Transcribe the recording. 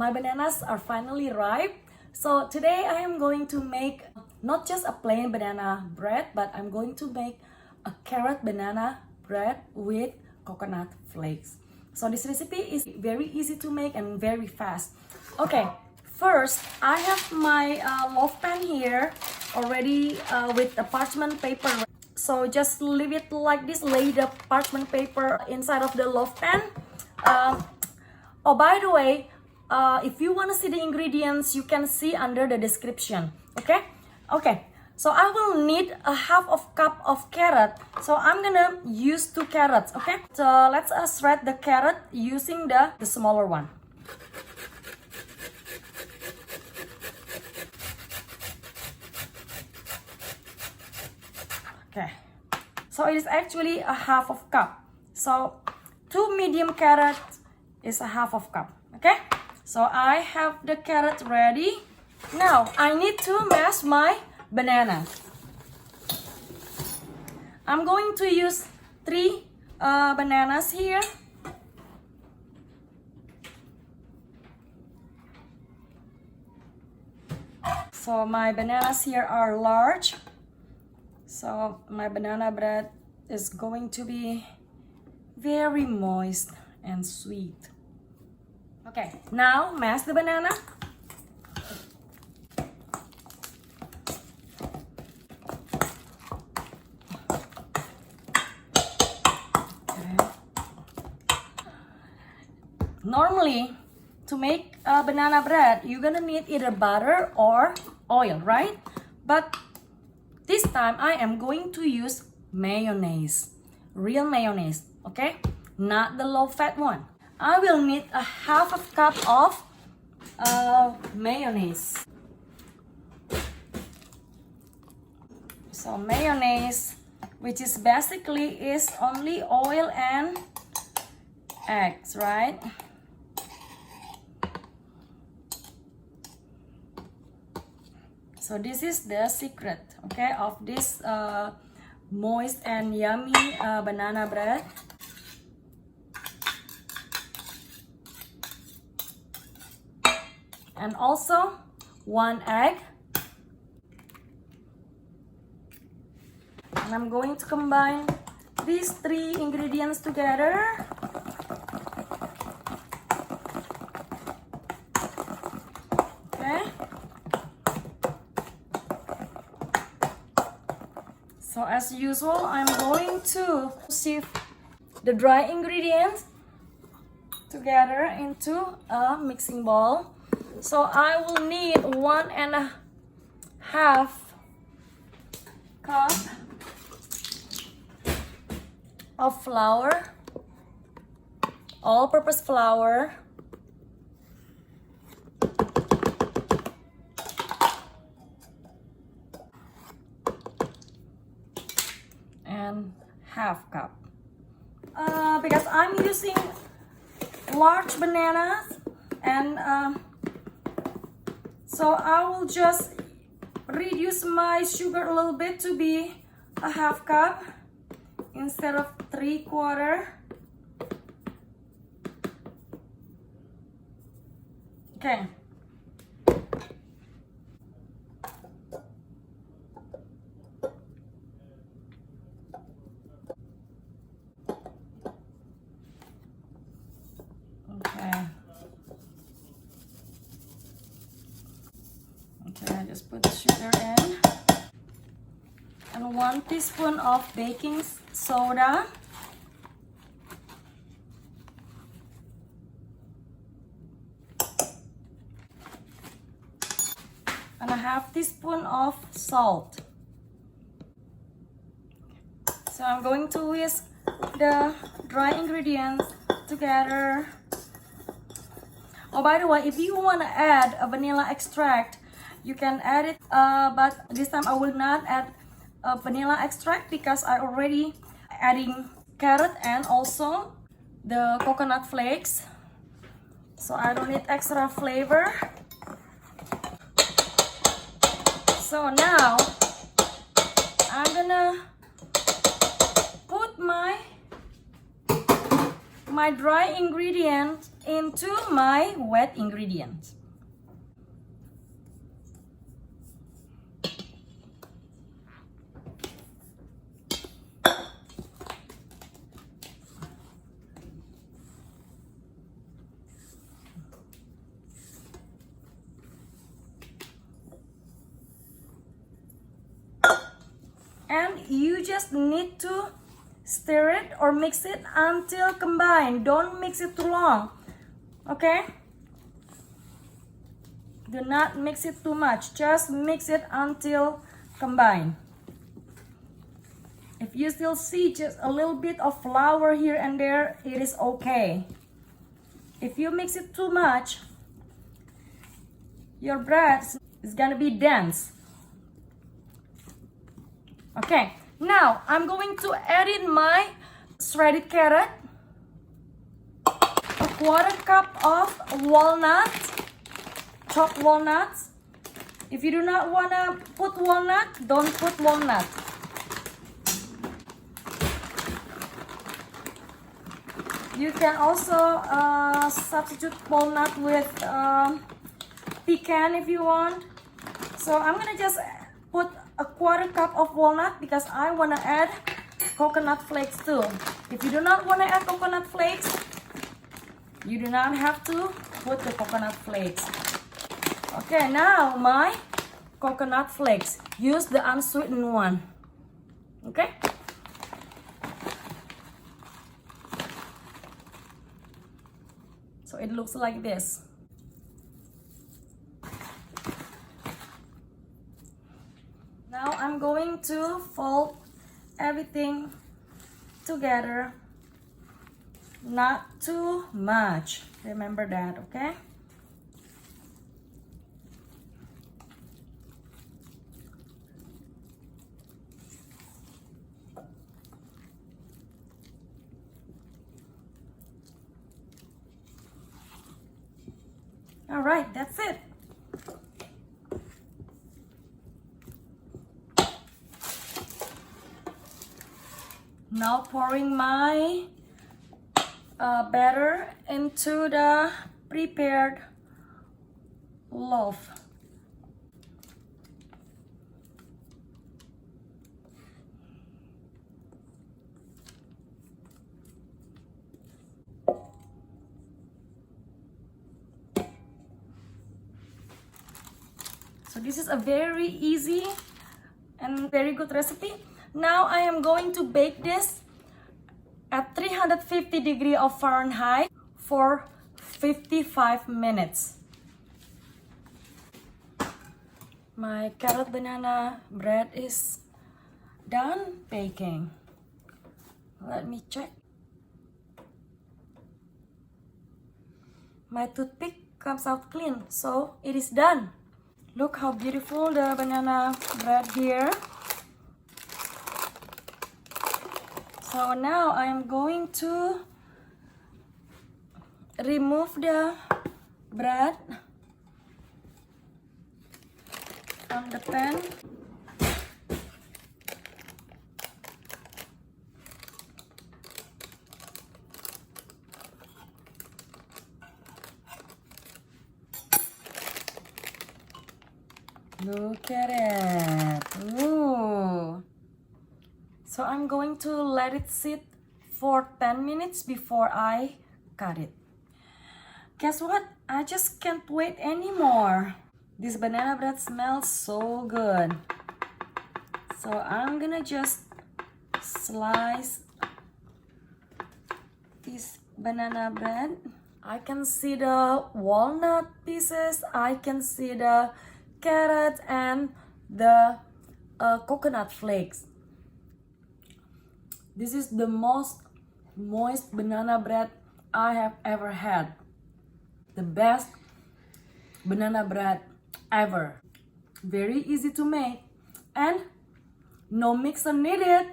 my bananas are finally ripe. So today I am going to make not just a plain banana bread, but I'm going to make a carrot banana bread with coconut flakes. So this recipe is very easy to make and very fast. Okay, first I have my loaf pan here already with the parchment paper. So just leave it like this, lay the parchment paper inside of the loaf pan. Oh, by the way, if you want to see the ingredients, you can see under the description. Okay, so I will need a half of cup of carrot. So I'm gonna use 2 carrots. Okay, so let's shred the carrot using the smaller one. Okay, so it is actually a half of cup. So 2 medium carrots is a half of cup. Okay, so I have the carrot ready. Now I need to mash my banana. I'm going to use 3 bananas here. So my bananas here are large. So my banana bread is going to be very moist and sweet. Okay, now mash the banana. Okay. Normally, to make a banana bread, you're gonna need either butter or oil, right? But this time I am going to use mayonnaise, real mayonnaise, okay? Not the low-fat one. I will need a half a cup of mayonnaise. So mayonnaise, which is basically is only oil and eggs, right? So this is the secret, okay, of this moist and yummy banana bread. And also 1 egg. And I'm going to combine these 3 ingredients together. Okay. So as usual, I'm going to sieve the dry ingredients together into a mixing bowl. So I will need 1.5 cup of flour, all-purpose flour. And half cup. Because I'm using large bananas, and so I will just reduce my sugar a little bit to be a half cup instead of 3/4. Okay. Okay, I just put the sugar in. And 1 teaspoon of baking soda. And a half teaspoon of salt. So I'm going to whisk the dry ingredients together. Oh, by the way, if you want to add a vanilla extract, you can add it, but this time I will not add vanilla extract because I already adding carrot and also the coconut flakes, so I don't need extra flavor. So now I'm gonna put my dry ingredient into my wet ingredients. And you just need to stir it or mix it until combined. Don't mix it too long, okay? Do not mix it too much. Just mix it until combined. If you still see just a little bit of flour here and there, it is okay. If you mix it too much, your bread is gonna be dense. Okay, now I'm going to add in my shredded carrot, a quarter cup of walnuts, chopped walnuts. If you do not want to put walnut, don't put walnut. You can also substitute walnut with pecan if you want. So I'm gonna just put a quarter cup of walnut because I want to add coconut flakes too. If you do not want to add coconut flakes, you do not have to put the coconut flakes. Okay, now my coconut flakes. Use the unsweetened one. Okay? So it looks like this. Now I'm going to fold everything together, not too much. Remember that, okay? All right, that's it. Now pouring my batter into the prepared loaf. So this is a very easy and very good recipe. Now I am going to bake this at 350 degrees of Fahrenheit for 55 minutes. My carrot banana bread is done baking. Let me check. My toothpick comes out clean, so it is done. Look how beautiful the banana bread here. So now I am going to remove the bread from the pan. Look at it. Ooh. So I'm going to let it sit for 10 minutes before I cut it. Guess what? I just can't wait anymore. This banana bread smells so good. So I'm gonna just slice this banana bread. I can see the walnut pieces. I can see the carrot and the coconut flakes. This is the most moist banana bread I have ever had. The best banana bread ever. Very easy to make and no mixer needed.